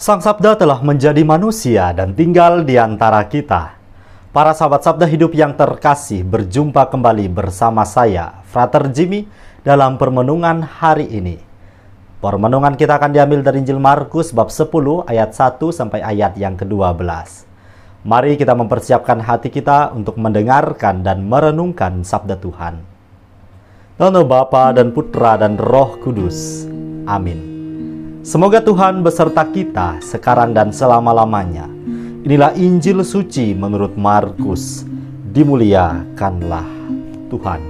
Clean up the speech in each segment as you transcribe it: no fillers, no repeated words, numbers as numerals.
Sang Sabda telah menjadi manusia dan tinggal di antara kita. Para sahabat Sabda Hidup yang terkasih, berjumpa kembali bersama saya, Frater Jimmy, dalam permenungan hari ini. Permenungan kita akan diambil dari Injil Markus bab 10 ayat 1 sampai ayat yang ke-12. Mari kita mempersiapkan hati kita untuk mendengarkan dan merenungkan sabda Tuhan. Dalam nama Bapa dan Putra dan Roh Kudus. Amin. Semoga Tuhan beserta kita sekarang dan selama-lamanya. Inilah Injil suci menurut Markus. Dimuliakanlah Tuhan.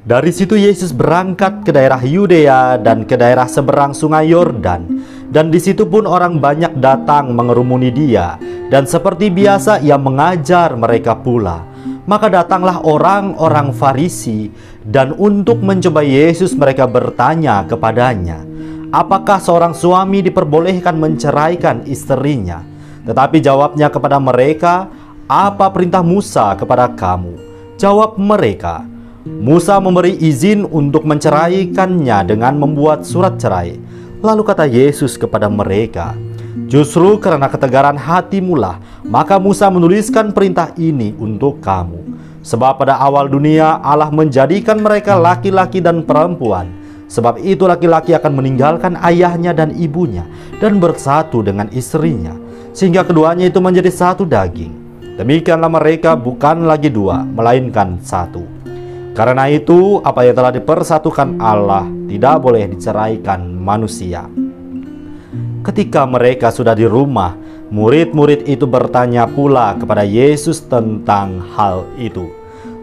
Dari situ Yesus berangkat ke daerah Yudea dan ke daerah seberang sungai Yordan. Dan di situ pun orang banyak datang mengerumuni dia. Dan seperti biasa ia mengajar mereka pula. Maka datanglah orang-orang Farisi, dan untuk mencoba Yesus mereka bertanya kepadanya, apakah seorang suami diperbolehkan menceraikan istrinya? Tetapi jawabnya kepada mereka, apa perintah Musa kepada kamu? Jawab mereka, Musa memberi izin untuk menceraikannya dengan membuat surat cerai. Lalu kata Yesus kepada mereka, justru karena ketegaran hatimulah, maka Musa menuliskan perintah ini untuk kamu. Sebab pada awal dunia Allah menjadikan mereka laki-laki dan perempuan. Sebab itu laki-laki akan meninggalkan ayahnya dan ibunya dan bersatu dengan istrinya, sehingga keduanya itu menjadi satu daging. Demikianlah mereka bukan lagi dua, melainkan satu. Karena itu apa yang telah dipersatukan Allah tidak boleh diceraikan manusia. Ketika mereka sudah di rumah, murid-murid itu bertanya pula kepada Yesus tentang hal itu.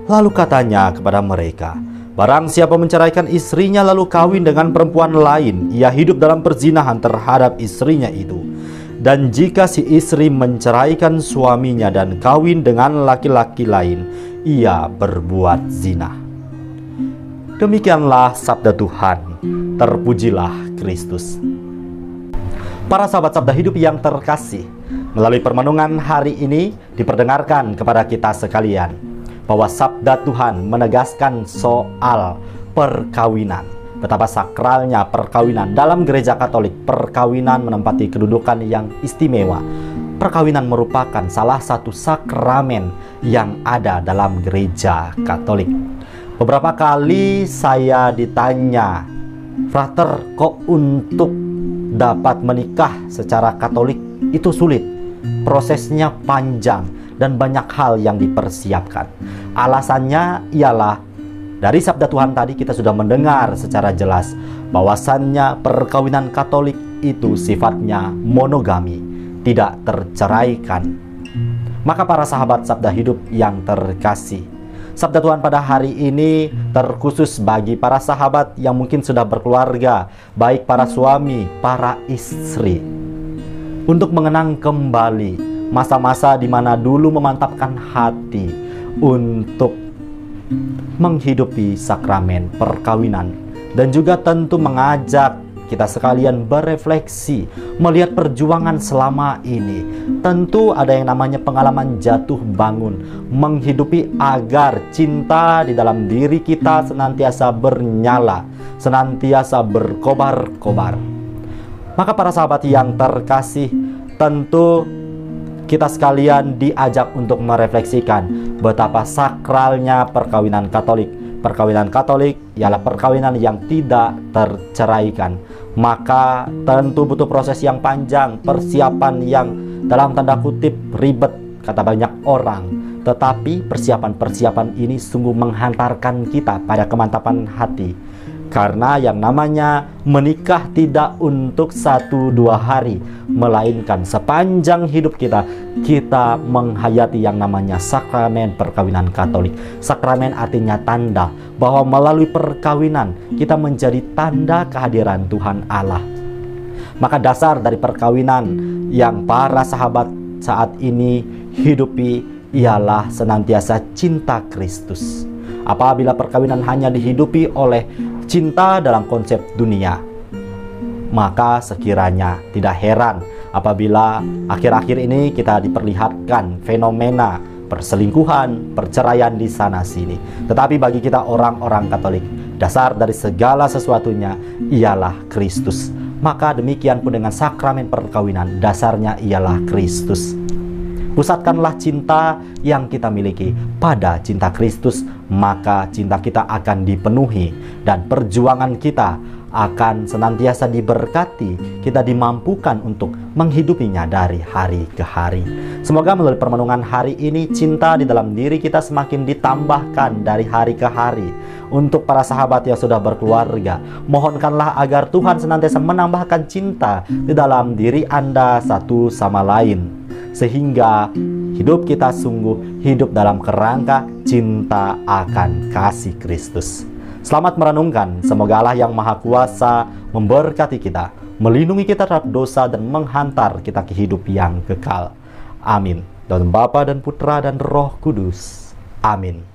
Lalu katanya kepada mereka, barang siapa menceraikan istrinya lalu kawin dengan perempuan lain, ia hidup dalam perzinahan terhadap istrinya itu. Dan jika si istri menceraikan suaminya dan kawin dengan laki-laki lain, ia berbuat zina. Demikianlah sabda Tuhan. Terpujilah Kristus. Para sahabat Sabda Hidup yang terkasih, melalui permenungan hari ini diperdengarkan kepada kita sekalian bahwa sabda Tuhan menegaskan soal perkawinan. Betapa sakralnya perkawinan dalam gereja Katolik. Perkawinan menempati kedudukan yang istimewa. Perkawinan merupakan salah satu sakramen yang ada dalam gereja Katolik. Beberapa kali saya ditanya, Frater, kok untuk dapat menikah secara Katolik itu sulit? Prosesnya panjang dan banyak hal yang dipersiapkan. Alasannya ialah dari sabda Tuhan tadi kita sudah mendengar secara jelas bahwasannya perkawinan Katolik itu sifatnya monogami, tidak terceraikan. Maka para sahabat Sabda Hidup yang terkasih, sabda Tuhan pada hari ini terkhusus bagi para sahabat yang mungkin sudah berkeluarga, baik para suami, para istri, untuk mengenang kembali masa-masa di mana dulu memantapkan hati untuk menghidupi sakramen perkawinan, dan juga tentu mengajak kita sekalian berefleksi melihat perjuangan selama ini. Tentu ada yang namanya pengalaman jatuh bangun, menghidupi agar cinta di dalam diri kita senantiasa bernyala, senantiasa berkobar-kobar. Maka para sahabat yang terkasih, tentu kita sekalian diajak untuk merefleksikan betapa sakralnya perkawinan Katolik. Perkawinan Katolik ialah perkawinan yang tidak terceraikan. Maka tentu butuh proses yang panjang, persiapan yang dalam tanda kutip ribet, kata banyak orang. Tetapi persiapan-persiapan ini sungguh menghantarkan kita pada kemantapan hati. Karena yang namanya menikah tidak untuk 1-2 hari, melainkan sepanjang hidup kita, kita menghayati yang namanya sakramen perkawinan Katolik. Sakramen artinya tanda bahwa melalui perkawinan kita menjadi tanda kehadiran Tuhan Allah. Maka dasar dari perkawinan yang para sahabat saat ini hidupi ialah senantiasa cinta Kristus. Apabila perkawinan hanya dihidupi oleh cinta dalam konsep dunia, maka sekiranya tidak heran apabila akhir-akhir ini kita diperlihatkan fenomena perselingkuhan, perceraian di sana-sini. Tetapi bagi kita orang-orang Katolik, dasar dari segala sesuatunya ialah Kristus. Maka demikian pun dengan sakramen perkawinan, dasarnya ialah Kristus. Pusatkanlah cinta yang kita miliki pada cinta Kristus, maka cinta kita akan dipenuhi dan perjuangan kita akan senantiasa diberkati. Kita dimampukan untuk menghidupinya dari hari ke hari. Semoga melalui permenungan hari ini, cinta di dalam diri kita semakin ditambahkan dari hari ke hari. Untuk para sahabat yang sudah berkeluarga, mohonkanlah agar Tuhan senantiasa menambahkan cinta di dalam diri Anda satu sama lain, sehingga hidup kita sungguh hidup dalam kerangka cinta akan kasih Kristus. Selamat merenungkan. Semoga Allah yang Maha Kuasa memberkati kita, melindungi kita terhadap dosa, dan menghantar kita ke hidup yang kekal. Amin. Dalam Bapa dan Putra dan Roh Kudus. Amin.